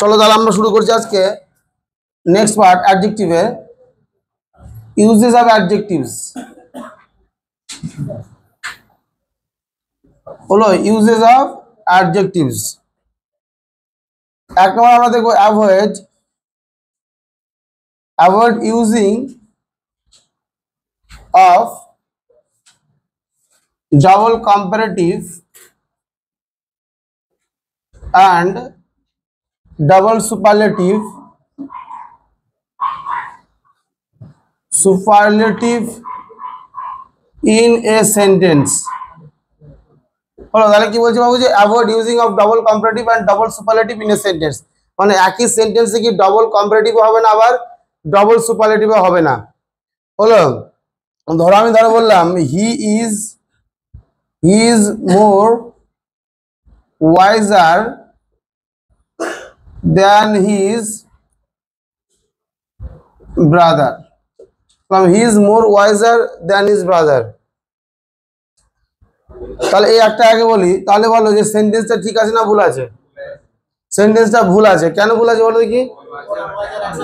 চলো তাহলে আমরা শুরু করছি আজকে নেক্সট পার্ট অ্যাডজেক্টিভের ইউজেস অফ অ্যাডজেক্টিভস হলো ইউজেস অফ অ্যাডজেক্টিভস। এক নম্বর আমরা দেখবো avoid using of double comparative and double superlative in a sentence। হলো তাহলে কি বলছি বাবু যে avoid using of double comparative and double superlative in a sentence, মানে একই সেন্টেন্সে কি ডাবল কম্পারেটিভ হবে না আবার ডাবল সুপারলেটিভ হবে না। হলো ধরো আমি বললাম he is more wiser than his brother। he is more wiser than his brother। তাহলে এই একটা আগে বলি, তাহলে বলো যে সেন্টেন্সটা ঠিক আছে না ভুল আছে? সেন্টেন্সটা ভুল আছে। কেন ভুল আছে বলো দেখি?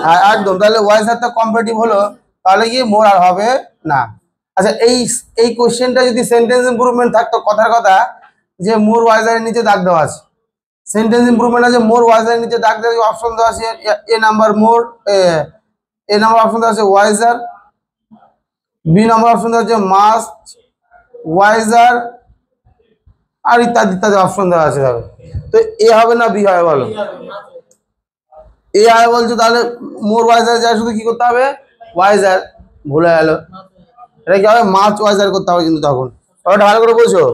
হ্যাঁ একদম। তাহলে ওয়াইজারটা কম্পারেটিভ হলো, তাহলে কি মোর আর হবে না। আচ্ছা এই কোশ্চেনটা যদি সেন্টেন্স ইমপ্রুভমেন্ট থাকতো, কথার কথা যে মোর ওয়াইজারের নিচে দাগ দেওয়া আছে, সেন্টেন্স ইমপ্রুভমেন্ট আছে মোর ওয়াইজারের নিচে দাগ দেওয়া অপশন দেওয়া আছে এ নাম্বার মোর, এ নাম্বার অপশন দেওয়া আছে ওয়াইজার, বি নাম্বার অপশন দেওয়া আছে মাস্ট, ওয়াইজার আর ইত্যাদি ইত্যাদি অপশন দেওয়া আছে। তো এ হবে না বি হবে বলো? এ হবে বলছো, তাহলে মোর ওয়াইজার যায় শুধু কি করতে হবে ওয়াইজার, ভুলে গেল। এটা কি হবে মাস্ট ওয়াইজার করতে হবে কিন্তু তখন। ওটা ভালো করে বোঝো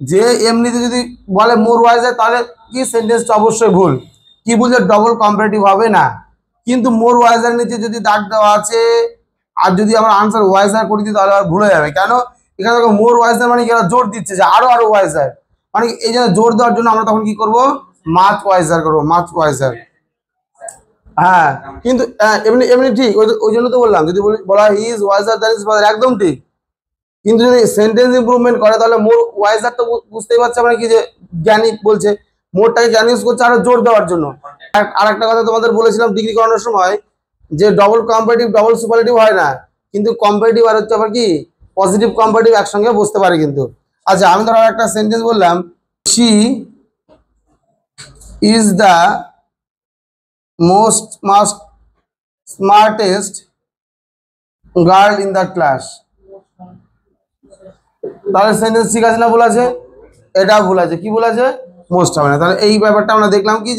যে এমনিতে যদি বলে মোর ওয়াইজার তাহলে কি সেন্টেন্সটা অবশ্যই ভুল। কি বুঝলে ডবল কম্পারেটিভ হবে না, কিন্তু মোর ওয়াইজার নিচে যদি দাগ দেওয়া আছে আর যদি আমরা আনসার ওয়াইজার করে দিই তাহলে আর ভুল হয়ে যাবে। কেন? এখানে দেখো মোর ওয়াইজার মানে কি জোর দিচ্ছে যে আরো ওয়াইজার, মানে এই জন্য জোর দেওয়ার জন্য আমরা তখন কি করব মাচ ওয়াইজার করবো, মাচ ওয়াইজার। হ্যাঁ কিন্তু এমনি এমনি ঠিক, ওই জন্য তো বললাম যদি বলা he is wiser than his father একদম ঠিক, কিন্তু যদি সেন্টেন্স ইমপ্রুভমেন্ট করে তাহলে মোর ওয়াইজার তো বুঝতেই পারছে মানে কি যে জ্ঞানী বলছে, মোরটাকে জ্ঞানী ইউজ করছে আরো জোর দেওয়ার জন্য। আর একটা কথা তোমাদের বলেছিলাম ডিগ্রি করানোর সময় যে ডবল কম্পারেটিভ ডাবল সুপারলেটিভ হয় না, কিন্তু কম্পারেটিভ আর হচ্ছে আবার কি পজিটিভ কম্পারেটিভ একসঙ্গে বসতে পারে কিন্তু। আচ্ছা আমি ধরো একটা সেন্টেন্স বললাম she is the most smartest girl in the class. তাহলে সেন্টেন্স ঠিক আছে না ভুল আছে? এটা ভুল আছে। কি ভুল আছে? মোস্ট হবে না। তাহলে এই ব্যাপারটা আমরা দেখলাম কি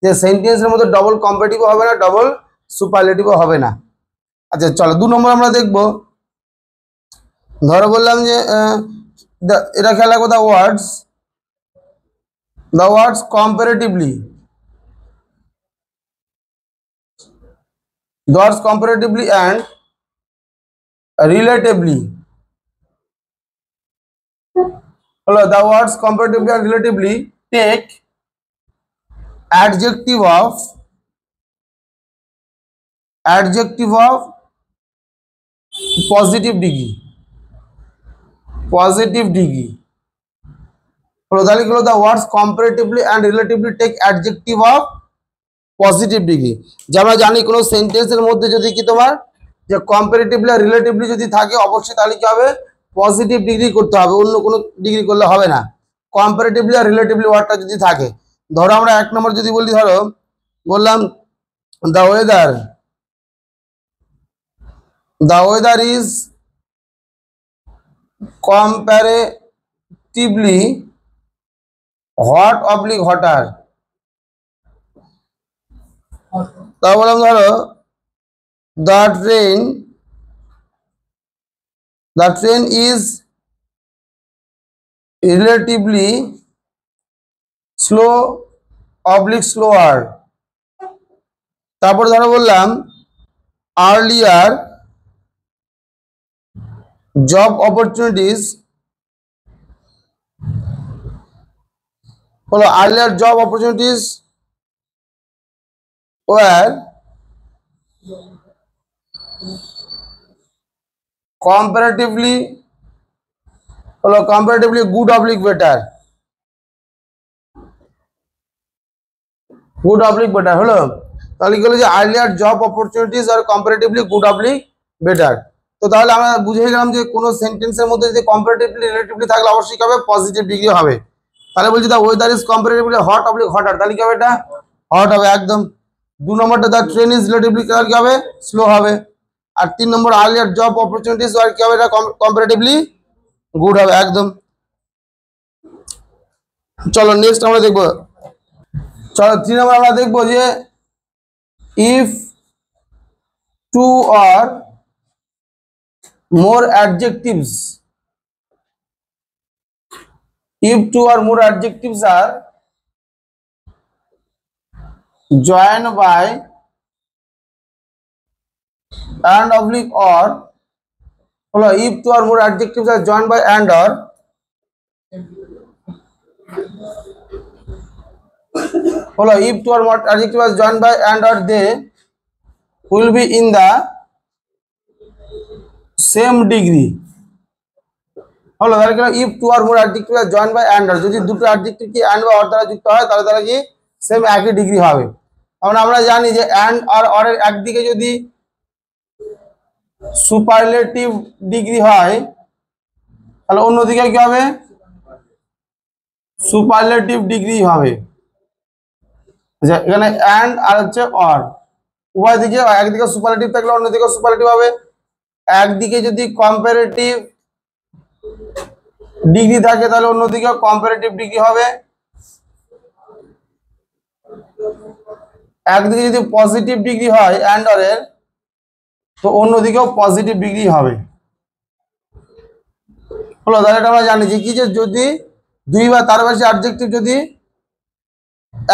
যে সেন্টেন্সের মধ্যে ডবল কম্পারেটিভও হবে না ডবল সুপারলেটিভও হবে না। আচ্ছা চলো 2 নম্বর আমরা দেখব। ধরো বললাম যে এটা খেয়াল রাখো the words comparatively, and relatively, হলো the words comparatively and relatively take adjective of positive degree, হলো তাহলে কি হলো the words comparatively and relatively take adjective of positive degree. যে আমরা জানি কোনো সেন্টেন্সের মধ্যে যদি কি তোমার যে কম্পারেটিভলি আর রিলেটিভলি যদি থাকে অবশ্যই তাহলে কি হবে পজিটিভ ডিগ্রি করতে হবে, অন্য কোনো ডিগ্রি করলে হবে না। কম্পারেটিভলি আর রিলেটিভলি ওয়ার্ডটা যদি থাকে, ধরো আমরা 1 নম্বর যদি বলি, ধরো বললাম দ্য ওয়েদার ইজ কম্পারেটিভলি হটার। তা বললাম ধরো the train is relatively slower। তারপর ধরো বললাম earlier job opportunities were comparatively good better। Good oblique better হলো। তাহলে কি হলো যে আর্লিয়ার জব অপরচুনিটিস আর কম্পারেটিভলি গুড অবলিক বেটার। তো তাহলে আমরা বুঝে গেলাম যে কোনো সেন্টেন্সের মধ্যে যদি কম্পারেটিভলি রিলেটিভলি থাকলে অবশ্যই হবে পজিটিভ ডিগ্রি হবে। তাহলে বলছি the weather is comparatively hot oblique hotter, তাহলে কি হবে এটা হট হবে একদম। 2 নম্বরটা দা ট্রেন ইজ রিলেটিভলি কি হবে স্লো হবে। আর 3 নম্বর আর্লিয়ার জব অপরচুনিটিস আর কি হবে এটা কম্পারেটিভলি গুড হবে একদম। চলো নেক্সট আমরা দেখবো, চলো 3 নম্বর আমরা দেখবো যে if 2 or more adjectives, if 2 or more adjectives are joined by and oblique or, হলো if 2 or more adjectives are joined by and or, হলো if 2 or more adjectives are joined by and or they will be in the same degree, হলো তাহলে কি if 2 or more adjectives are joined by and or, যদি দুটো adjective কি and বা or দ্বারা যুক্ত হয় তাহলে তারা কি সেম একই ডিগ্রি হবে। কারণ আমরা জানি যে and আর or এর একদিকে যদি সুপারলেটিভ ডিগ্রি হয় তাহলে অন্যদিকে কি হবে সুপারলেটিভ ডিগ্রি হবে। আচ্ছা এখানে and আর হচ্ছে or উভয় দিকে একদিকে সুপারলেটিভ থাকলে অন্যদিকে সুপারলেটিভ হবে। একদিকে যদি কম্পারেটিভ ডিগ্রি থাকে তাহলে অন্যদিকে কম্পারেটিভ ডিগ্রি হবে। একদিকে যদি পজিটিভ ডিগ্রি হয় and or এর তো অন্যদিকেও পজিটিভ ডিগ্রি হবে। হলো তাহলে এটা আমরা জানি যে কি যে যদি দুই বা তার বেশি অ্যাডজেক্টিভ যদি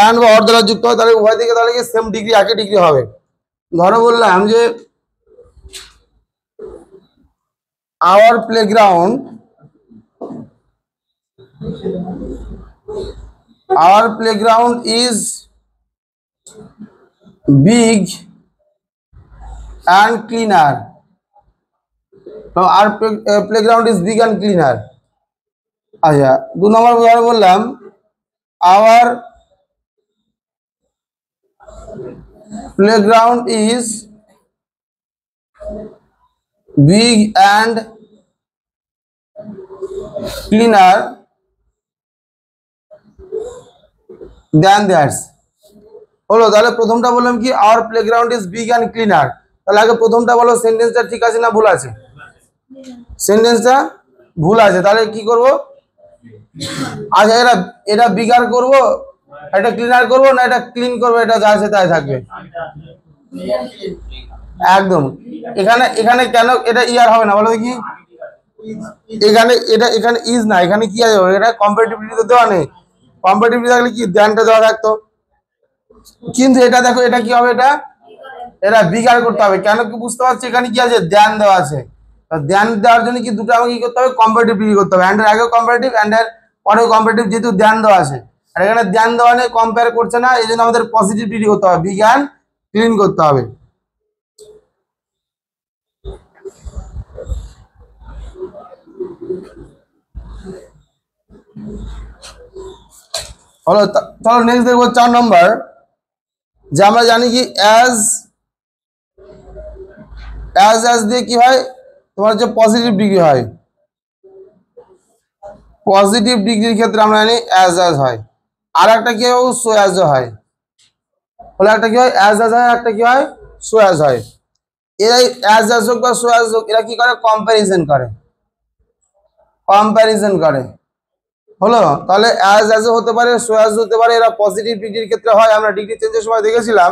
and বা or দ্বারা যুক্ত হয় তাহলে উভয় দিকে তাহলে কি সেম ডিগ্রি একই ডিগ্রি হবে। ধরো বললাম যে our playground is big and cleaner, so our playground is big and cleaner। আচ্ছা 2 নম্বর ধরো বললাম our playground is big and cleaner than theirs, হলো তাহলে প্রথমটা বললাম কি our playground is big and cleaner, তাহলে আগে প্রথমটা বলো সেন্টেন্সটা ঠিক আছে না ভুল আছে, সেন্টেন্সটা ভুল আছে তাহলে কি করব, আচ্ছা এটা বিগার করব এটা ক্লিনার করব না এটা ক্লিন করব, এটা যা আছে তাই থাকবে একদম। এখানে এখানে কেন এটা ইয়ার হবে না বলো দেখি, এখানে এটা এখানে ইজ না, এখানে কি আছে এটা কম্পারেটিভলি তো দেওয়া নেই, কম্পারেটিভলি থাকলে কি ধ্যানটা দেওয়া থাকতো, কিন্তু এটা দেখো এটা কি হবে এটা বিগার করতে হবে, কেন কি বুঝতে পারছি এখানে কি আছে ধ্যান দেওয়া আছে, ধ্যান দেওয়ার জন্য কি দুটো আমাকে কি করতে হবে কম্পারেটিভ ডিগ্রি করতে হবে, অ্যান্ড এর আগেও কম্পারেটিভ অ্যান্ড এর পরেও কম্পারেটিভ, যেহেতু ধ্যান দেওয়া আছে আর এখানে ধ্যান দেওয়া নেই কম্পেয়ার করছে না, এই জন্য আমাদের পজিটিভ ডিগ্রি করতে হবে, বিজ্ঞান ক্লিন করতে হবে। হলো চলো নেক্সট দেখবো 4 নম্বর, যে আমরা জানি কি অ্যাজ দিয়ে কি হয় তোমার যে পজিটিভ ডিগ্রি হয়, পজিটিভ ডিগ্রির ক্ষেত্রে আমরা জানি অ্যাজ হয়, আর একটা কি হয় সো অ্যাজ হয়, বলে একটা কি হয় অ্যাজ হয় একটা কি হয় সো অ্যাজ হয়, এরাই অ্যাজ হোক বা সো অ্যাজ হোক এরা কি করে কম্প্যারিজন করে, হলো তাহলে অ্যাজ হতে পারে সো অ্যাজ হতে পারে, এরা পজিটিভ ডিগ্রির ক্ষেত্রে হয়, আমরা ডিগ্রি চেঞ্জের সময় দেখেছিলাম,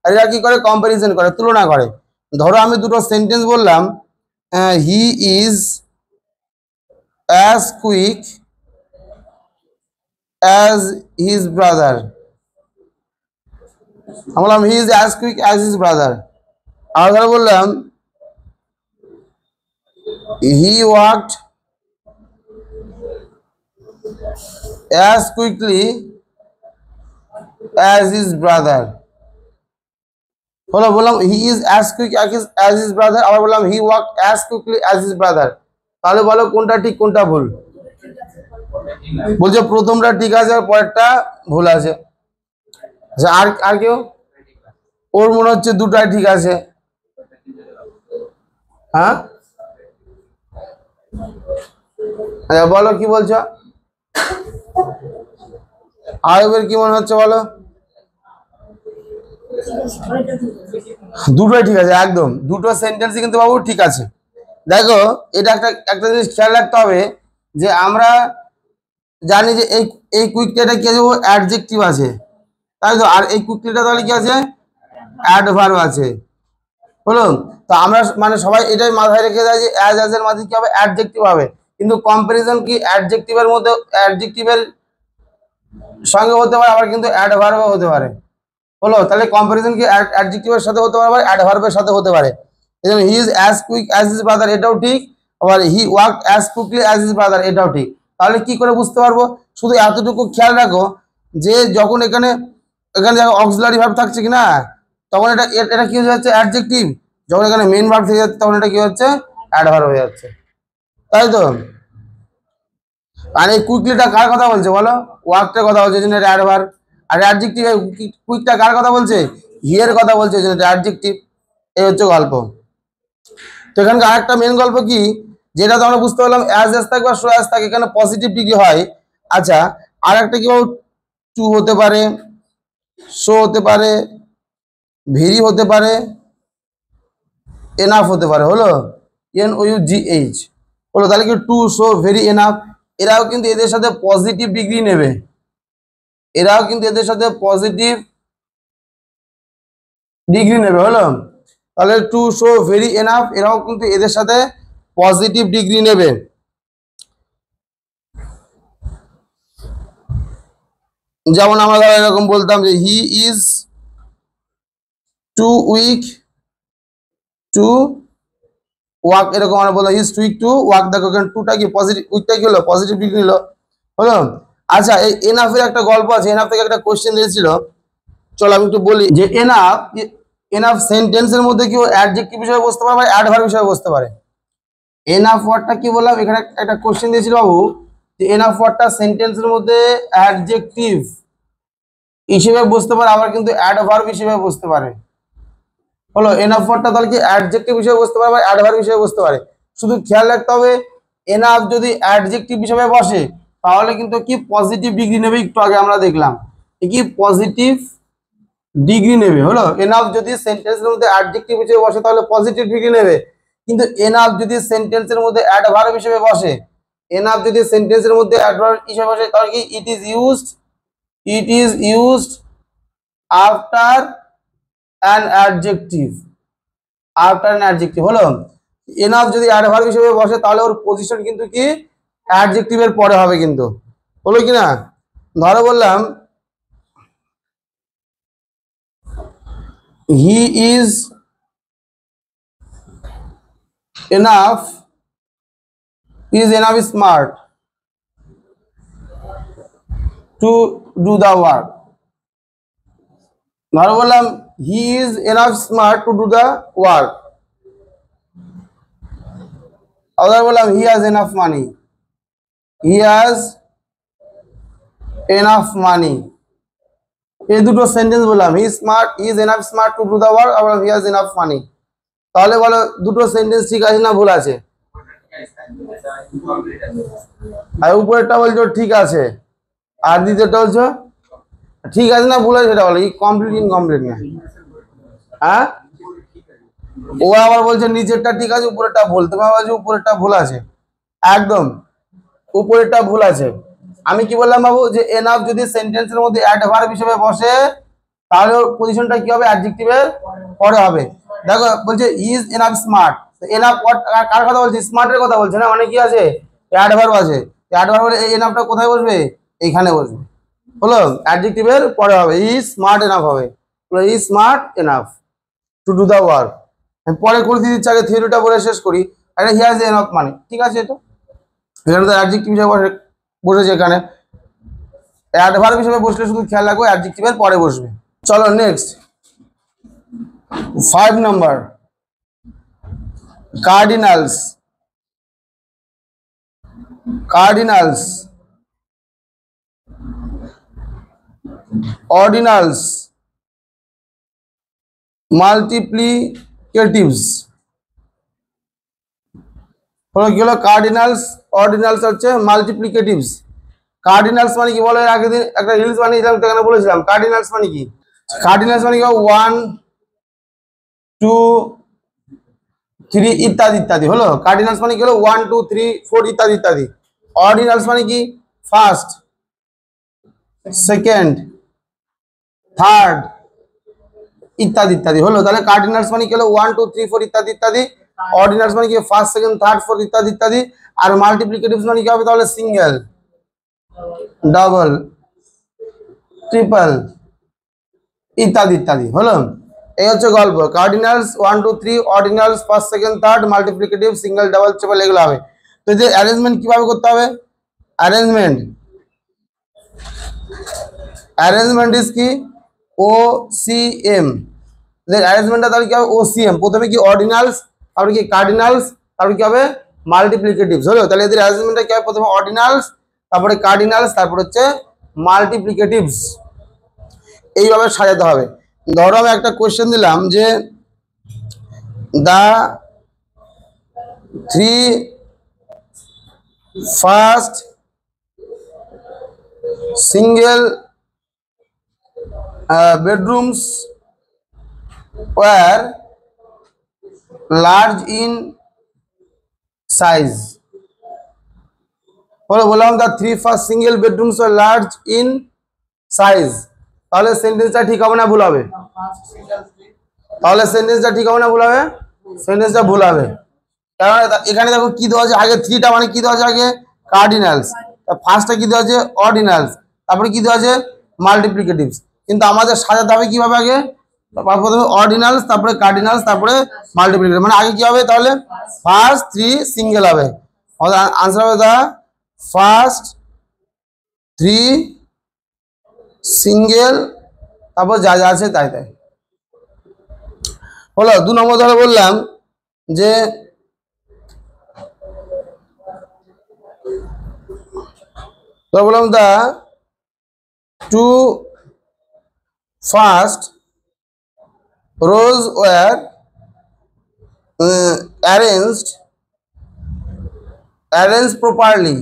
আর এরা কি করে কম্প্যারিজন করে তুলনা করে। ধরো আমি দুটো সেন্টেন্স বললাম he is as quick as his brother, আমি বললাম he is as quick as his brother, আর ধরো বললাম he walked as quickly as his brother, হলো বললাম he is as quick as his brother, আবার বললাম he walked as quickly as his brother, তাহলে বলো কোনটা ঠিক কোনটা ভুল, বলছে প্রথমটা ঠিক আছে আর পরেরটা ভুল আছে। আচ্ছা, আর আর কেউ? ওর মনে হচ্ছে দুটাই ঠিক আছে। হ্যাঁ, আচ্ছা বলো কি বলছো? আয়বের কি মনে হচ্ছে বলো? দুটোই ঠিক আছে, একদম দুটো সেন্টেন্সই কিন্তু বাবু ঠিক আছে। দেখো, এটা একটা একটা জিনিস খেয়াল রাখতে হবে, যে আমরা জানি যে এই এই কুইকটা কি আছে, ও অ্যাডজেক্টিভ আছে, তাই তো। আর এই কুইকটা তাহলে কি আছে? অ্যাডভার্ব আছে, হলো। তো আমরা মানে সবাই এটাই মাথায় রেখে দেয় যে অ্যাজ এর মাঝে কি হবে? অ্যাডজেক্টিভ হবে। কিন্তু কম্পারিজন কি অ্যাডজেক্টিভের মধ্যে, অ্যাডজেক্টিভের সঙ্গে হতে পারে, আবার কিন্তু অ্যাডভার্বও হতে পারে, হলো। তাহলে কম্পারিজন কি অ্যাডজেক্টিভের সাথে হতে পারে, আবার অ্যাডভার্বের সাথে হতে পারে। এজন্য হি is as quick as his brother, এটাও ঠিক। আবার he work as quickly as his brother, এটাও ঠিক। তাহলে কি করে বুঝতে পারবো? শুধু এতটুকু খেয়াল রাখো, যে যখন এখানে এখানে যখন অক্সিলারি ভার্ব থাকছে কি না, তখন এটা এটা কি হয়ে যাচ্ছে? অ্যাডজেক্টিভ। যখন এখানে মেইন ভার্ব থেকে যাচ্ছে, তখন এটা কি হচ্ছে? অ্যাডভার্ব হয়ে যাচ্ছে, তাই তো। আর এই কুইকলিটা কার কথা বলছে বলো? ওয়ার্কটার কথা বলছে, এই জন্য এটা অ্যাডভার্ব। আর অ্যাডজেক্টিভ, কুইকটা কার কথা বলছে? হি এর কথা বলছে, এই জন্য এটা অ্যাডজেক্টিভ। এই হচ্ছে গল্প। তো এখানকার আরেকটা মেন গল্প কি, যেটা তো আমরা বুঝতে পারলাম, অ্যাজ এস থাকে বা শো অ্যাজ থাকে, এখানে পজিটিভ ডিগ্রি হয়। আচ্ছা, আর একটা কি বল, টু হতে পারে, শো হতে পারে, ভেরি হতে পারে, এনাফ হতে পারে, হলো। NOUGH, হলো। তাহলে কি টু, শো, ভেরি, এনাফ, এরাও কিন্তু এদের সাথে পজিটিভ ডিগ্রি নেবে, এরাও কিন্তু এদের সাথে পজিটিভ ডিগ্রি নেবে, হলো। তাহলে টু, শো, ভেরি, এনাফ, এরাও কিন্তু এদের সাথে পজিটিভ ডিগ্রি নেবে। যেমন আমরা ধরো এরকম বলতাম যে he is too weak to walk, এরকম আমরা বললাম he is too weak to walk. দেখো এখানে টুটা কি পজিটিভ, উইকটা কি হলো? পজিটিভ ডিগ্রি নিল, হলো। আচ্ছা, এই এনাফের একটা গল্প আছে, এনাফ থেকে একটা কোশ্চেন দিয়েছিল, চলো আমি একটু বলি। যে এনাফ, এনাফ সেন্টেন্সের মধ্যে কি অ্যাডজেক্টিভ হিসেবে বসতে পারে বা অ্যাডভার্ব হিসেবে বসতে পারে? এনাফ ওয়ার্ডটা কি বললাম, এখানে একটা কোশ্চেন দিয়েছিল বাবু, যে এনাফ ওয়ার্ডটা সেন্টেন্সের মধ্যে অ্যাডজেক্টিভ হিসেবে বসতে পারে, আবার কিন্তু অ্যাডভার্ব হিসেবে বসতে পারে, হলো। এনাফ ওয়ার্ডটা তাহলে কি অ্যাডজেক্টিভ হিসেবে বসতে পারে বা অ্যাডভার্ব হিসেবে বসতে পারে। শুধু খেয়াল রাখতে হবে, এনাফ যদি অ্যাডজেক্টিভ হিসেবে বসে, তাহলে কিন্তু কি পজিটিভ ডিগ্রি নেবে, একটু আগে আমরা দেখলাম কি পজিটিভ ডিগ্রি নেবে, হলো। এনাফ যদি সেন্টেন্সের মধ্যে অ্যাডজেক্টিভ হিসেবে বসে, তাহলে পজিটিভ ডিগ্রি নেবে। কিন্তু এনাফ যদি সেন্টেন্সের মধ্যে অ্যাডভার্ব হিসেবে বসে, এনাফ যদি সেন্টেন্সের মধ্যে অ্যাডভার্ব হিসেবে বসে, তাহলে কি it is used after an adjective, after an adjective, হলো। এনাফ যদি অ্যাডভার্ব হিসেবে বসে, তাহলে ওর পজিশন কিন্তু কি অ্যাডজেক্টিভের পরে হবে, কিন্তু, হলো কি না? ধরো বললাম he is enough smart to do the work. ধরো বললাম he is enough smart to do the work. আবার বললাম he has enough money, he has enough money. এই দুটো সেন্টেন্স বললাম, he smart, he is enough smart to do the work, আবার he has enough মানি। তাহলে বলো দুটো সেন্টেন্স ঠিক আছে না ভুল আছে? আর উপরেরটা বলছো ঠিক আছে, আর দ্বিতীয়টা বলছো ঠিক আছে না ভুল আছে, সেটা বলো। কমপ্লিট ইনকমপ্লিট না, হ্যাঁ? ও আবার বলছে নিচেরটা ঠিক আছে, উপরেরটা ভুল। তোমার বলছে উপরেরটা ভুল আছে, একদম উপরেরটা ভুল আছে। আমি কি বললাম বাবু, যে এনাফ যদি সেন্টেন্সের মধ্যে অ্যাডভার্ব হিসেবে বসে, তাহলে ওর পজিশনটা কি হবে? অ্যাডজেক্টিভের পরে হবে। দেখো বলছে ইজ এনাফ স্মার্ট, এনাফ কার কথা বলছে? স্মার্টের কথা বলছে না, মানে কি আছে? অ্যাডভার্ব আছে। অ্যাডভার্ব হলে এই এনাফটা কোথায় বসবে? এইখানে বসবে, হলো। অ্যাডজেক্টিভের পরে হবে, ইজ স্মার্ট এনাফ হবে, is smart enough to do the work. আমি পরে করে দিয়ে দিচ্ছি, আগে থিওরিটা বলে শেষ করি। এটা হি হ্যাজ এনাফ মানে ঠিক আছে, এটা এখানে তো অ্যাডজেক্টিভ হিসেবে বসেছে, এখানে অ্যাডভার্ব হিসেবে বসলে শুধু খেয়াল রাখবো অ্যাডজেক্টিভের পরে বসবে। চলো নেক্সট 5 নাম্বার, কার্ডিনালস। কার্ডিনালস অর্ডিনালস, মাল্টিপ্লিকেটিভস হলো কি হলো কার্ডিনালস, অর্ডিনালস হচ্ছে মাল্টিপ্লিকেটিভস। কার্ডিনালস মানে কি বলে, এর আগের দিন একটা রিলস বানিয়েছিলাম, তো এখানে বলেছিলাম কার্ডিনালস মানে কি। কার্ডিনালস মানে কি 1 2 3 ইত্যাদি ইত্যাদি হলো কার্ডিনালস মানে কি হলো 1 2 3 4 ইত্যাদি ইত্যাদি। অর্ডিনালস মানে কি ফার্স্ট, সেকেন্ড, থার্ড ইত্যাদি ইত্যাদি হলো। তাহলে কার্ডিনালস মানে কি হলো 1 2 3 4 ইত্যাদি ইত্যাদি। অর্ডিনালস মানে কি ফার্স্ট, সেকেন্ড, থার্ড, ফোর্থ ইত্যাদি ইত্যাদি। আর মাল্টিপ্লিকেটিভস মানে কি হবে তাহলে সিঙ্গেল, ডাবল, ট্রিপল ইত্যাদি ইত্যাদি হলো। এই হচ্ছে গল্প। Cardinals 1 2 3, ordinals first, second, third, multiplicative, single, double, triple এগুলো হবে। তো যে অ্যারেঞ্জমেন্ট কিভাবে করতে হবে, অ্যারেঞ্জমেন্ট অ্যারেঞ্জমেন্ট ইজ কি ও সি এম। অ্যারেঞ্জমেন্টটা তাহলে কি হবে ও সি এম। প্রথমে কি অর্ডিনালস, তারপরে কি কার্ডিনালস, তারপরে কি হবে মাল্টিপ্লিকেটিভস হলো। তাহলে এদের অ্যারেঞ্জমেন্টটা কি হবে, প্রথমে অর্ডিনালস, তারপরে কার্ডিনালস, তারপর হচ্ছে মাল্টিপ্লিকেটিভস, এইভাবে সাজাতে হবে। ধরো আমি একটা কোশ্চেন দিলাম যে দা 3 first single bedrooms were large in size. বললাম the 3 first single bedrooms were large in size। তাহলে সেন্টেন্সটা ঠিক হবে না ভুল হবে? তাহলে সেন্টেন্সটা ঠিক হবে না ভুল হবে? সেন্টেন্সটা ভুল হবে। কারণ এখানে দেখো কি দেওয়া আছে আগে, 3টা মানে কি দেওয়া আছে আগে কার্ডিনালস, ফার্স্টটা কি দেওয়া আছে অর্ডিনালস, তারপরে কি দেওয়া আছে মাল্টিপ্লিকেটিভস। কিন্তু আমাদের সাজাতে হবে কিভাবে, আগে প্রথমে অর্ডিনালস, তারপরে কার্ডিনালস, তারপরে মাল্টিপ্লিকেটিভ। মানে আগে কি হবে তাহলে ফার্স্ট 3 সিঙ্গেল হবে, আনসার হবে দা ফার্স্ট 3 সিঙ্গেল, তারপর যা যা আছে তাই তাই হলো। 2 নম্বর ধরে বললাম যে বললাম দা 2 first rows were arranged properly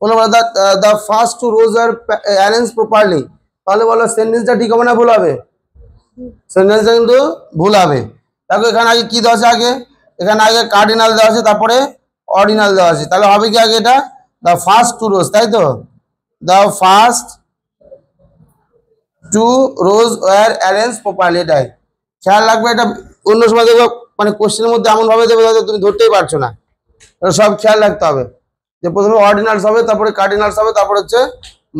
বলো the first 2 rows are arranged properly। তাহলে বলো সেন্টেন্সটা ঠিক হবে না ভুল হবে? সেন্টেন্সটা কিন্তু ভুল হবে। দেখো এখানে আগে কি দেওয়া আছে, আগে এখানে আগে কার্ডিনাল দেওয়া আছে, তারপরে অর্ডিনাল দেওয়া আছে। তাহলে হবে কি আগে এটা the first 2 rows, তাই তো the first 2 rows were arranged properly। এটাই খেয়াল রাখবে। এটা অন্য সময় দেখো মানে কোশ্চেনের মধ্যে এমন ভাবে দেবে তুমি ধরতেই পারছো না। সব খেয়াল রাখতে হবে যে প্রথমে অর্ডিনালস হবে, তারপরে কার্ডিনালস হবে, তারপর হচ্ছে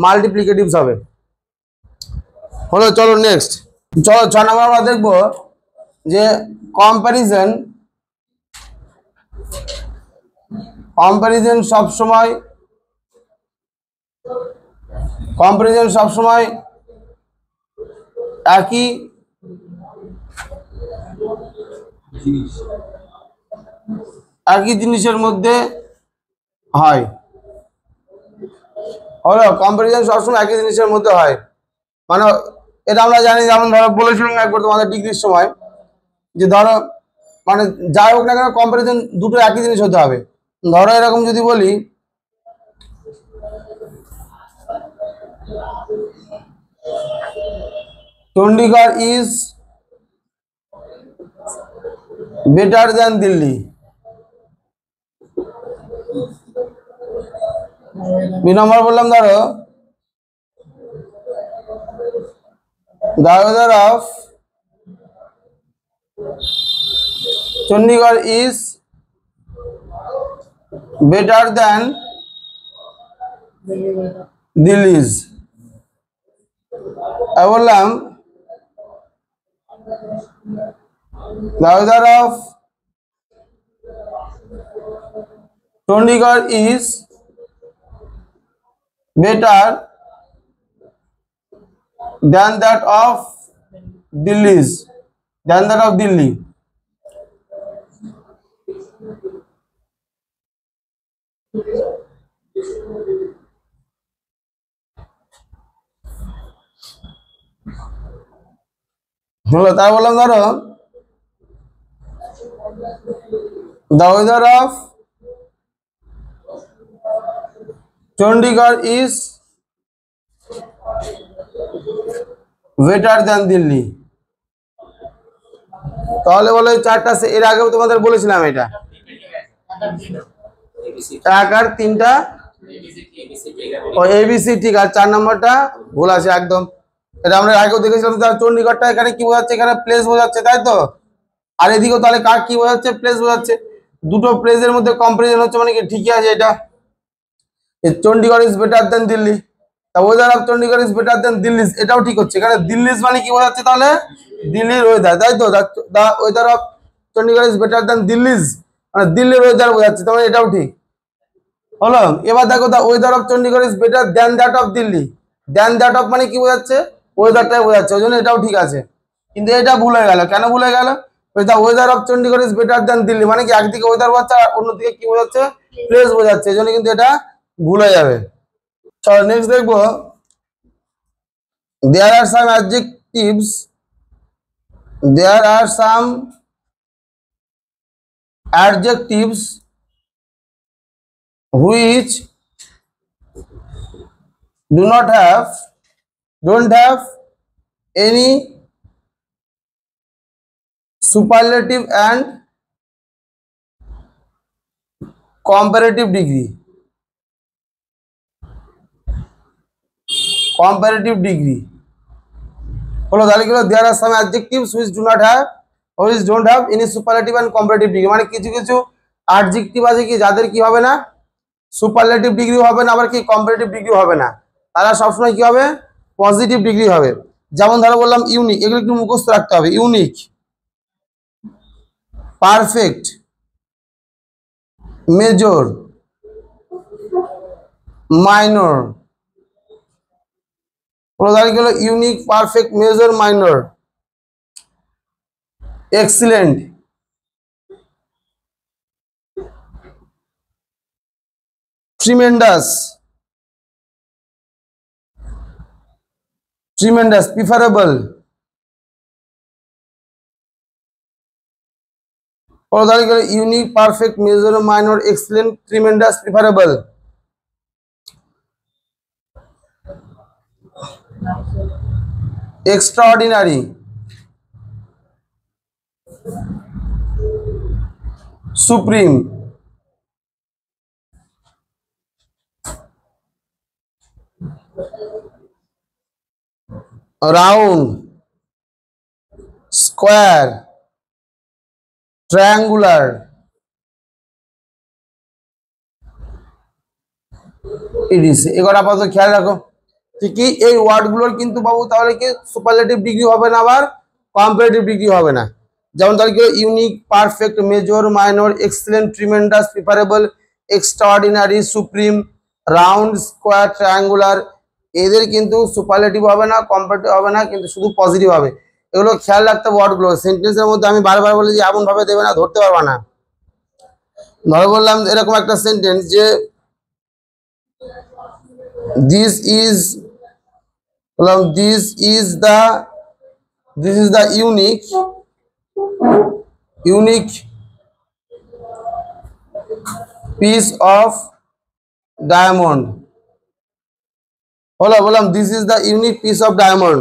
মাল্টিপ্লিকেটিভস হবে হলো। চলো নেক্সট, চলো 6 নম্বর আমরা দেখবো যে কম্প্যারিজন সবসময় একই জিনিসের মধ্যে হয় হলো। কম্প্যারিজন সবসময় একই জিনিসের মধ্যে হয় মানে এটা আমরা জানি। যেমন ধরো বলেছিলাম একবার তোমাদের ডিগ্রির সময় যে ধরো মানে যাই হোক না কেন কম্প্যারিজন দুটো একই জিনিস হতে হবে। ধরো এরকম যদি বলি Chandigarh is better than Delhi. দুই নম্বর বললাম ধরো the weather of Chandigarh is better than Delhi's। I বললাম the weather of Chandigarh is better than that of Delhi। হলো, তাই বললাম ধরো the weather of Chandigarh is better than Delhi। তাহলে বলো এই চারটা, এর আগেও তোমাদের বলেছিলাম এটা, এক আর তিনটা ও এবিসি ঠিক আছে, 4 নম্বরটা ভুল আছে একদম। এটা আমরা আগেও দেখেছিলাম। চণ্ডীগড়টা এখানে কি বোঝাচ্ছে, এখানে প্লেস বোঝাচ্ছে, তাই তো। আর এদিকেও তাহলে কার কি বোঝাচ্ছে, প্লেস বোঝাচ্ছে। দুটো প্লেসের মধ্যে কম্পারিজন হচ্ছে, মানে কি ঠিকই আছে এটা। Chandigarh is better then Delhi, weather of Chandigarh is better দেন দিল্লি, এটাও ঠিক হচ্ছে। এখানে দিল্লি মানে কি বোঝাচ্ছে, তাহলে দিল্লির ওয়েদার, তাই তো। The weather of Chandigarh is better than Delhi's, মানে দিল্লির ওয়েদার বোঝাচ্ছে, তাহলে এটাও ঠিক হলো। এবার দেখো the weather of Chandigarh is better than that of Delhi, than that of মানে কি বোঝাচ্ছে, ওয়েদারটাই বোঝাচ্ছে, ওই জন্য এটাও ঠিক আছে। কিন্তু এটা ভুল হয়ে গেল, কেন ভুল হয়ে গেল, the weather of Chandigarh is better than Delhi মানে কি একদিকে ওয়েদার বোঝাচ্ছে আর অন্যদিকে কি বোঝাচ্ছে, প্লেস বোঝাচ্ছে, এই জন্য কিন্তু এটা ভুল হয়ে যাবে। চলো নেক্সট দেখবো, there are some adjectives, there are some adjectives which don't have any superlative and comparative degree, হলো। তাহলে কি হলো, there are some adjectives which don't have any superlative and comparative degree, মানে কিছু কিছু অ্যাডজেক্টিভ আছে কি যাদের কি হবে না, সুপারলেটিভ ডিগ্রি হবে না, আবার কি কম্পারেটিভ ডিগ্রি হবে না, তারা সবসময় কি হবে, পজিটিভ ডিগ্রি হবে। যেমন ধরো বললাম ইউনিক, এগুলো একটু মুখস্থ রাখতে হবে। ইউনিক, পারফেক্ট, মেজর, মাইনর, প্রধান হলো unique, perfect, major, minor. Excellent, tremendous, preferable, প্রধান হলো unique, perfect, major, minor, excellent, tremendous, preferable. extraordinary, supreme, round, square, triangular, EDC. এগুলো আপাতত খেয়াল রাখো। ঠিকই এই ওয়ার্ডগুলোর কিন্তু বাবু তাহলে কি সুপারলেটিভ ডিগ্রি হবে না, আবার কম্পারেটিভ ডিগ্রি হবে না। যেমন তাহলে কি unique, perfect, major, minor, excellent, tremendous, preferable, extraordinary, supreme, round, square, triangular, এদের কিন্তু সুপারলেটিভ হবে না, কম্পারেটিভ হবে না, কিন্তু শুধু পজিটিভ হবে। এগুলো খেয়াল রাখতে হবে ওয়ার্ডগুলো। সেন্টেন্সের মধ্যে আমি বারবার বলি যে এমন ভাবে দেবে না, ধরতে পারবা না। ধরো বললাম এরকম একটা সেন্টেন্স যে this is the unique piece of diamond, বললাম this is the unique piece of diamond।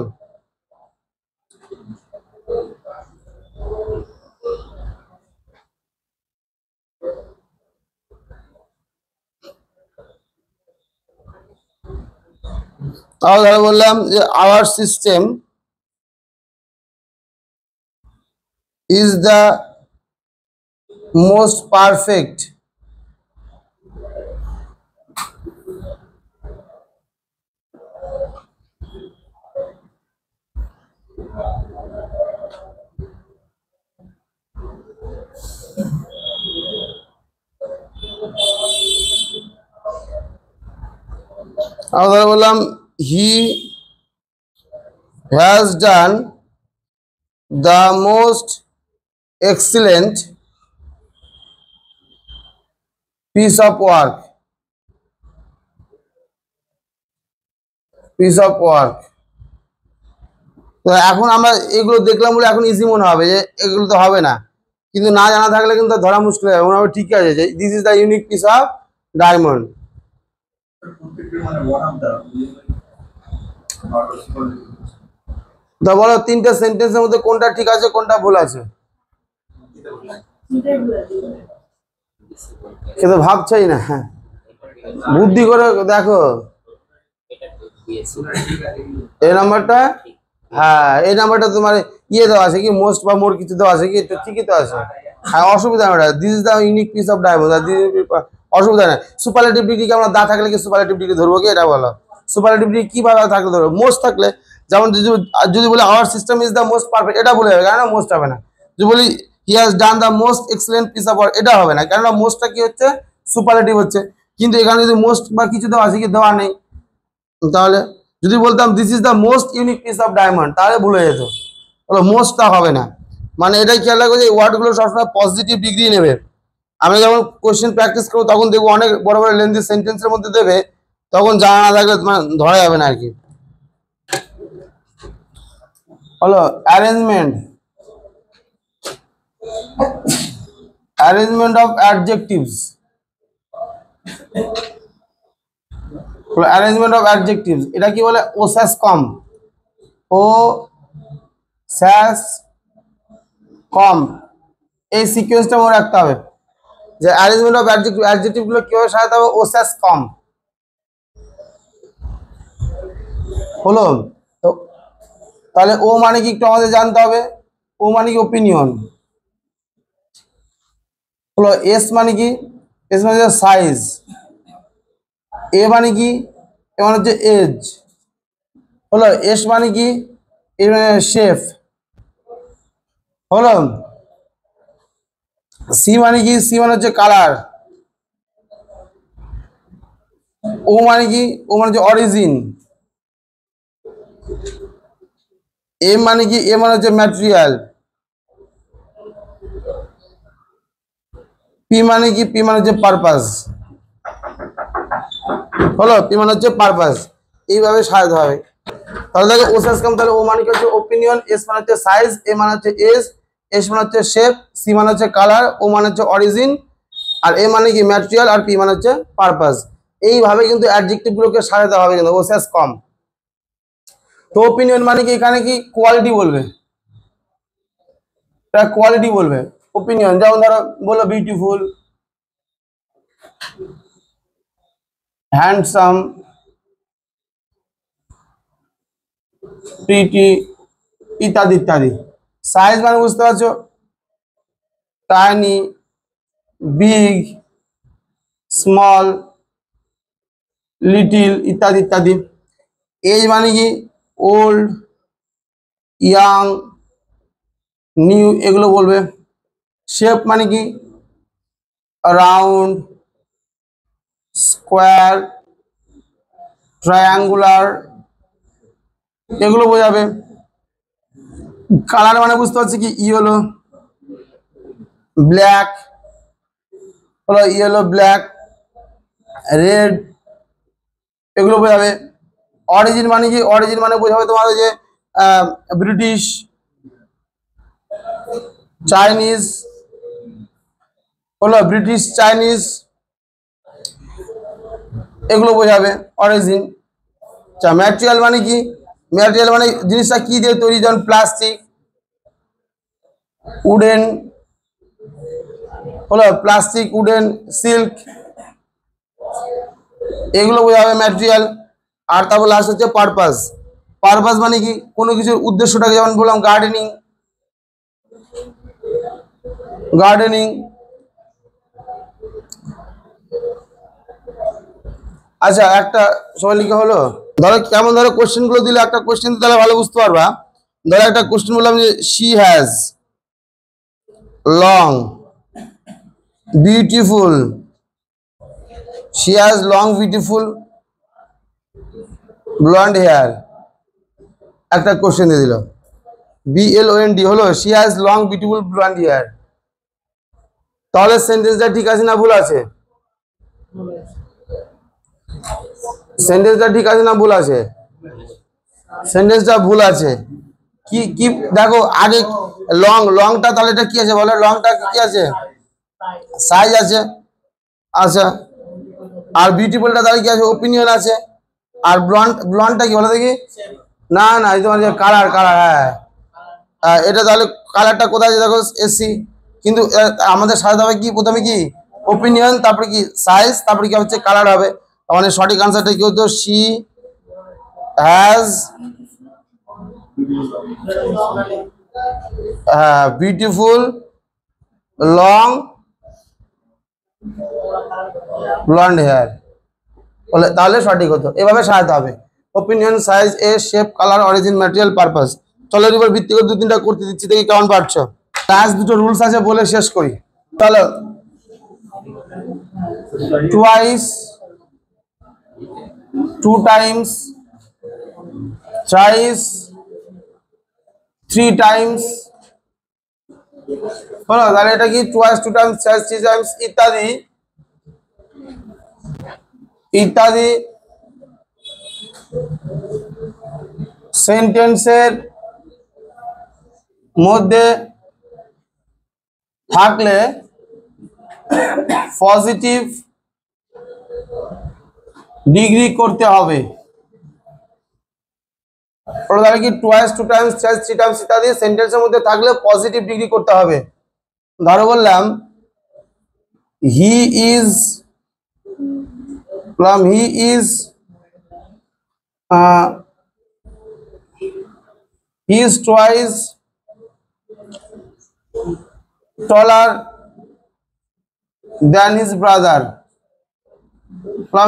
তাহলে বললাম যে our system is the most perfect তাহলে বললাম he has done the most excellent piece of work, তো এখন আমরা এগুলো দেখলাম বলে এখন ইজি মনে হবে যে এগুলো তো হবে না, কিন্তু না জানা থাকলে কিন্তু ধরা মুশকিল হবে। মনে হবে ঠিক আছে যে this is the unique piece of diamond. তো বলো তিনটে সেন্টেন্সের মধ্যে কোনটা ঠিক আছে কোনটা ভুল আছে? সে তো ভাবছেই না। হ্যাঁ, বুদ্ধি করে দেখো এই নাম্বারটা। হ্যাঁ, এই নাম্বারটা তোমার ইয়ে দেওয়া আছে কি, মোস্ট বা মোর কিছু দেওয়া আছে কি, তো ঠিকই তো আছে। হ্যাঁ, অসুবিধা নেই, this is the unique piece of diamond, অসুবিধা নেই। সুপারলেটিভ ডিগ্রিকে আমরা দা থাকলে কি সুপারলেটিভ ডিগ্রি ধরবো কি, এটা বলো। সুপারলেটিভ ডিগ্রি কিভাবে থাকলে ধরবো? মোস্ট থাকলে, যেমন যদি বলি hour system is the most perfect, এটা বলে যাবে, কেননা মোস্ট হবে না। যদি বলি he has done the most excellent piece of work, এটা হবে না, কেননা মোস্টটা কি হচ্ছে, সুপারলেটিভ হচ্ছে। কিন্তু এখানে যদি মোস্ট বা কিছু দেওয়া আছে কি, দেওয়া নেই। তাহলে যদি বলতাম this is the most unique piece of diamond, তাহলে ভুলে যেত। বলো মোস্টটা হবে না, মানে এটাই খেয়াল রাখবো যে ওয়ার্ডগুলো সবসময় পজিটিভ ডিগ্রি নেবে। আমি যখন কোশ্চেন প্র্যাকটিস করবো তখন দেখবো অনেক বড় বড় লেন্থি সেন্টেন্সের মধ্যে দেবে, তখন জানা না থাকলে মানে ধরা যাবে না আর কি। হলো arrangement of adjectives. Arrangement of adjectives, এটা কি বলে? ও স্যাস কম, ও স্যাস কম, এই সিকোয়েন্সটা মনে রাখতে হবে যে অ্যারেঞ্জমেন্ট অফ অ্যাডজেক্টিভ গুলো কিভাবে সাজাতে হবে। ও স্যাস কম হলো। তো তাহলে ও মানে কি একটু আমাদের জানতে হবে। ও মানে কি ওপিনিয়ন হলো। এস মানে কি? এস মানে হচ্ছে সাইজ। এ মানে কি? এ মানে হচ্ছে এজ হলো। এস মানে কি? এ মানে শেফ হলো। সি মানে কি? সি মানে হচ্ছে কালার। ও মানে কি? ও মানে হচ্ছে অরিজিন। এ মানে কি? এ মানে হচ্ছে ম্যাটেরিয়াল। পি মানে কি? পি মানে হচ্ছে পারপাস হলো। পি মানে হচ্ছে পারপাস। এইভাবে সাজাতে হবে। তাহলে দেখো ও সাইজ কম, তাহলে ও মানে কি হচ্ছে ওপিনিয়ন, এস মানে হচ্ছে সাইজ, এ মানে হচ্ছে এজ, এস মানে হচ্ছে শেপ, সি মানে হচ্ছে কালার, ও মানে হচ্ছে অরিজিন, আর এ মানে কি ম্যাটেরিয়াল, আর পি মানে হচ্ছে পারপাস। এইভাবে কিন্তু অ্যাডজেক্টিভ গুলোকে সাজাতে হবে কিন্তু ও সাইজ কম। তো ওপিনিয়ন মানে কি? এখানে কি কোয়ালিটি বলবে, এটা কোয়ালিটি বলবে ওপিনিয়ন। যেমন ধরো বলো বিউটিফুল, হ্যান্ডসাম, প্রিটি, ইত্যাদি ইত্যাদি। সাইজ মানে বুঝতে পারছো, টাইনি, বিগ, স্মল, লিটিল, ইত্যাদি ইত্যাদি। এজ মানে কি? ওল্ড, ইয়াং, নিউ, এগুলো বলবে। শেপ মানে কি? রাউন্ড, স্কোয়ার, ট্রায়াঙ্গুলার, এগুলো বোঝাবে। কালার মানে বুঝতে পারছি কি? ইয়েলো, ব্ল্যাক হলো, ইয়েলো, ব্ল্যাক, রেড, এগুলো বোঝাবে। অরিজিন মানে কি? অরিজিন মানে বোঝাবে তোমার ওই যে ব্রিটিশ, চাইনিজ হলো, ব্রিটিশ, চাইনিজ, এগুলো বোঝাবে অরিজিন। আচ্ছা, ম্যাটেরিয়াল মানে কি? ম্যাটেরিয়াল মানে জিনিসটা কি দিয়ে তৈরি, যেমন প্লাস্টিক, উডেন হলো, প্লাস্টিক, উডেন, সিল্ক, এগুলো বোঝাবে ম্যাটেরিয়াল। আর তারপর লাস্ট হচ্ছে পারপাস। পারপাস মানে কি? কোনো কিছুর উদ্দেশ্যটাকে, যেমন বললাম গার্ডেনিং, গার্ডেনিং। আচ্ছা, একটা সবাই লিখে হলো। ধরো কেমন, ধরো কোশ্চেন গুলো দিলে, একটা কোশ্চেন তাহলে ভালো বুঝতে পারবা। ধরো একটা কোশ্চেন বললাম যে she has long beautiful, she has long beautiful blond hair, একটা কোশ্চেন দিয়ে দিল BLOND হলো, she has long beautiful blond hair. তাহলে সেন্টেন্সটা ঠিক আছে না ভুল আছে? সেন্টেন্সটা ঠিক আছে না ভুল আছে? সেন্টেন্সটা ভুল আছে। কি কি দেখো আগে লংটা তাহলে এটা কি আছে বলো, লংটা কি আছে, সাইজ আছে। আচ্ছা, আর বিউটিফুলটা তাহলে কি আছে, ওপিনিয়ন আছে। আর ব্লন্ডটা কি বলো দেখি, না না এই তোমার যে কালার, হ্যাঁ এটা তাহলে কালারটা কোথায় আছে দেখো, এসি। কিন্তু আমাদের সাজাতে হবে কি, প্রথমে কি ওপিনিয়ন, তারপরে কি সাইজ, তারপরে কি হচ্ছে কালার হবে। মানে সঠিক আনসারটা কি হতো, she has beautiful long blond hair, বলে তাহলে সঠিক হতো। এভাবে সাজাতে হবে, opinion, size, age, shape, colour, origin, material, purpose. চলো এর উপর ভিত্তি করে 2-3টা করতে দিচ্ছি, দেখি কেমন পারছো। লাস্ট দুটো রুলস আছে বলে শেষ করি। চলো, টুয়াইস, 2 times, thrice, 3 times, বলো তাহলে এটা কি, টুয়াইস, 2 times, thrice, 3 times ইত্যাদি ইত্যাদি সেন্টেন্সের মধ্যে থাকলে পজিটিভ ডিগ্রি করতে হবে। তাহলে কি, টুয়াইস, 2 times, thrice, 3 times ইত্যাদি সেন্টেন্সের মধ্যে থাকলে পজিটিভ ডিগ্রি করতে হবে। ধরো বললাম he is, he is twice taller than his brother.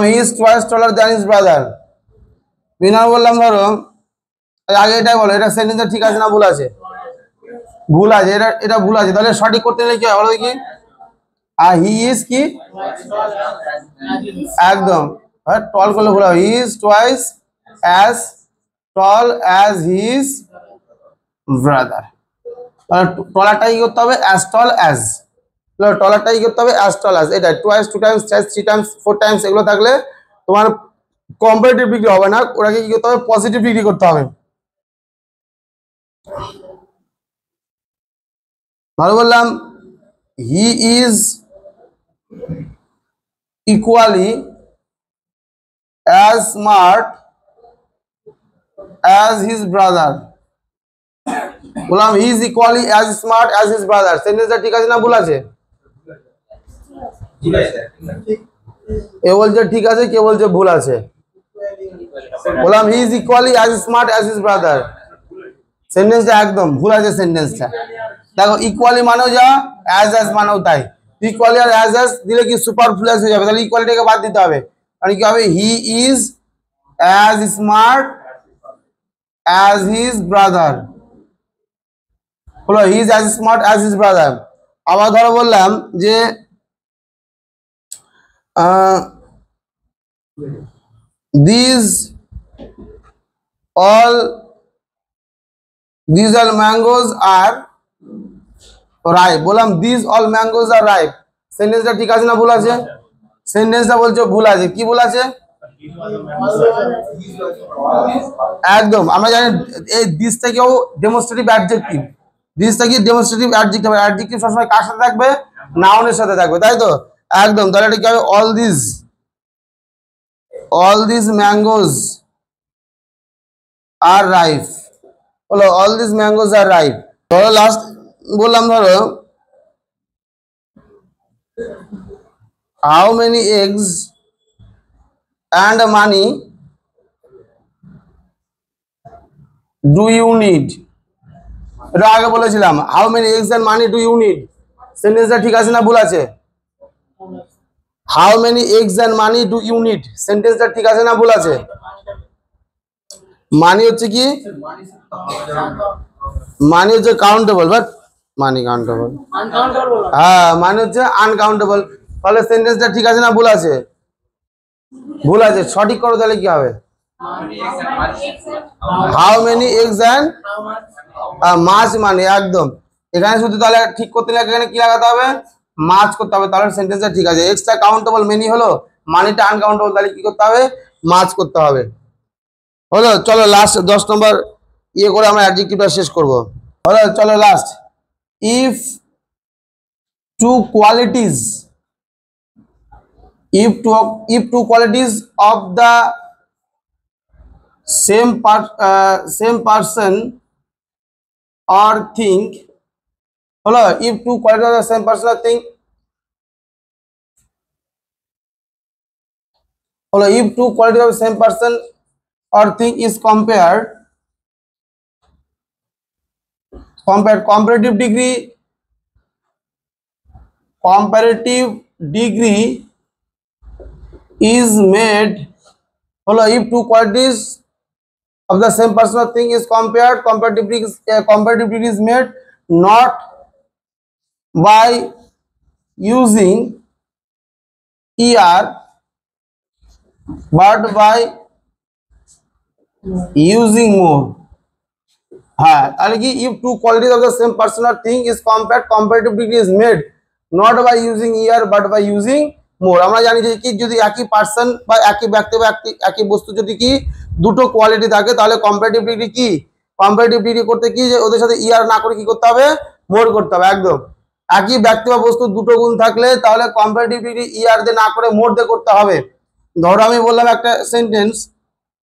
He is twice taller than his brother. বিনা বললাম ধরো আগে এটাই বলো, এটা সেন্টেন্সে ঠিক আছে না ভুল আছে, ভুল আছে, এটা ভুল আছে। তাহলে সঠিক করতে গেলে কি হয় বলো দেখি, আর হি ইজ কি, একদম টল করলে ভুল হবে, he is twice as tall as his brother. টলারটাই করতে হবে অ্যাজ টল অ্যাজ, টলারটাই করতে হবে অ্যাজ টল অ্যাজ। এটা twice, 2 times, thrice, 3 times, 4 times এগুলো থাকলে তোমার কম্পারেটিভ ডিগ্রি হবে না, ওটাকে কি করতে হবে, পজিটিভ ডিগ্রি করতে হবে। ভালো বললাম he is equally as smart as his brother. বললাম he is equally as smart as his brother, সেন্টেন্সটা ঠিক আছে না ভুল আছে, এ বলছে ঠিক আছে, কে বলছে ভুল আছে। বললাম he is equally as smart as his brother, সেন্টেন্সটা একদম ভুল আছে সেন্টেন্সটা। দেখো ইকুয়ালি মানেও যা, অ্যাজ মানেও তাই। ইকুয়ালি আর অ্যাজ দিলে কি সুপারফ্লুয়াস হয়ে যাবে, তাহলে ইকুয়ালিটাকে বাদ দিতে হবে। মানে কি হবে, he is as smart as his brother, হলো he is as smart as his brother. আবার ধরো বললাম যে these all mangoes are ripe। বললাম these all mangoes are ripe, সেন্টেন্সটা ঠিক আছে না ভুল আছে, সেন্টেন্সটা বলছো ভুল আছে। কি ভুল আছে, একদম আমরা জানি এই দিস থেকেও ডেমনস্ট্রেটিভ অ্যাডজেক্টিভ, দিস থেকে ডেমনস্ট্রেটিভ অ্যাডজেক্টিভ, অ্যাডজেক্টিভ সবসময় কার সাথে থাকবে, নাউনের সাথে থাকবে, তাই তো একদম। তাহলে এটা কি হবে, all these mangoes are ripe, বলো all these mangoes are ripe। ধরো লাস্ট বললাম ধরো how many eggs and money do you need। এটা আগে বলেছিলাম how many eggs and money do you need, সেন্টেন্সটা ঠিক আছে না ভুল আছে, how many eggs and money do you need, সেন্টেন্সটা ঠিক আছে না ভুল আছে। মানি হচ্ছে কি, মানি হচ্ছে কাউন্টেবল, বাট মানি কাউন্টেবল, হ্যাঁ মানি হচ্ছে আনকাউন্টেবল। তাহলে সেন্টেন্সটা ঠিক আছে না ভুল আছে, ভুল আছে। সঠিক করো তাহলে কি হবে, হাউ মেনি এগস এন্ড মাছ মানি, একদম। এখানে শুধু তাহলে ঠিক করতে গেলে এখানে কি লাগাতে হবে, মাছ করতে হবে, তাহলে সেন্টেন্সটা ঠিক আছে। এক্সট্রা কাউন্টেবল মেনি হলো, মানিটা আনকাউন্টেবল, তাহলে কি করতে হবে, মাছ করতে হবে। হলো, চলো লাস্ট 10 নম্বর ইয়ে করে আমরা অ্যাডজেক্টিভটা শেষ করব। হলো, চলো last. If two qualities, if two qualities of the same person or thing, hello, if two qualities of the same person or thing, hello, if two qualities of the same person or thing is comparative degree is made, hello, if two qualities of the same person or thing is compared, comparative degree is made not by using er but by using more। হ্যাঁ, তাহলে কি if two qualities of the same person or thing is compared, comparative degree is made not by using er but by using more। আমরা জানি যে কি যদি একই person বা একই ব্যক্তি বা একই বস্তু যদি কি দুটো কোয়ালিটি থাকে তাহলে কম্পারেটিভ ডিগ্রি কি, কম্পারেটিভ ডিগ্রি করতে কি যে ওদের সাথে ইয়ার না করে কি করতে হবে, মোর করতে হবে। একদম একই ব্যক্তি বা বস্তু দুটো গুণ থাকলে তাহলে কম্পারেটিভ ডিগ্রি ইয়ার দিয়ে না করে মোর দিয়ে করতে হবে। ধরো আমি বললাম একটা সেন্টেন্স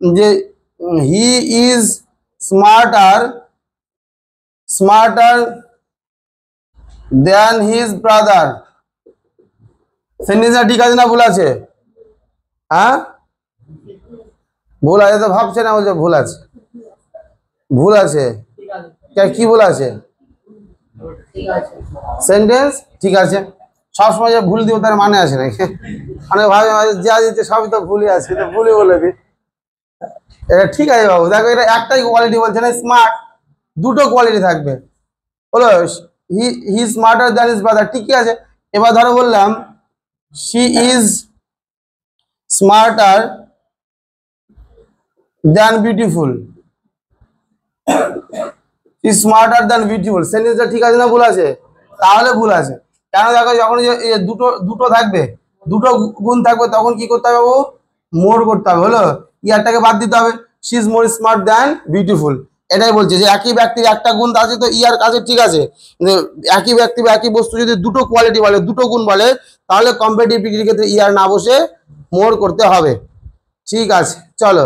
যে he is smarter than his brother. সেন্টেন্সটা ঠিক আছে না ভুল আছে? হ্যাঁ ভুল আছে তো ভাবছে না, বলছে ভুল আছে, ভুল আছে। কি ভুল আছে? সেন্টেন্স ঠিক আছে। সবসময় যে ভুল দিব তার মানে আছে নাকি? অনেক ভাবে যা দিচ্ছে সবই তো ভুলই আছে, তো ভুলই বলে দিই। এটা ঠিক আছে বাবু, দেখো এটা একটাই কোয়ালিটি বলছে না, স্মার্ট, দুটো কোয়ালিটি থাকবে। হলো হি স্মার্টার দ্যান হিজ ব্রাদার, ঠিকই আছে। এবার ধরো বললাম she is smarter than beautiful, smarter than beautiful. সেন্টেন্সটা ঠিক আছে না ভুল আছে? তাহলে ভুল আছে। কেন? দেখো যখন দুটো দুটো থাকবে, দুটো গুণ থাকবে তখন কি করতে হবে বাবু, মোর করতে হবে। হলো ইয়ারটাকে বাদ দিতে হবে, she is more smart than beautiful. এটাই বলছে যে একই ব্যক্তির একটা গুণ আছে তো ইয়ার কাছে ঠিক আছে, একই ব্যক্তি বা একই বস্তু যদি দুটো কোয়ালিটি বলে, দুটো গুণ বলে, তাহলে কম্পারেটিভ ডিগ্রির ক্ষেত্রে ইয়ার না বসে মোর করতে হবে। ঠিক আছে, চলো।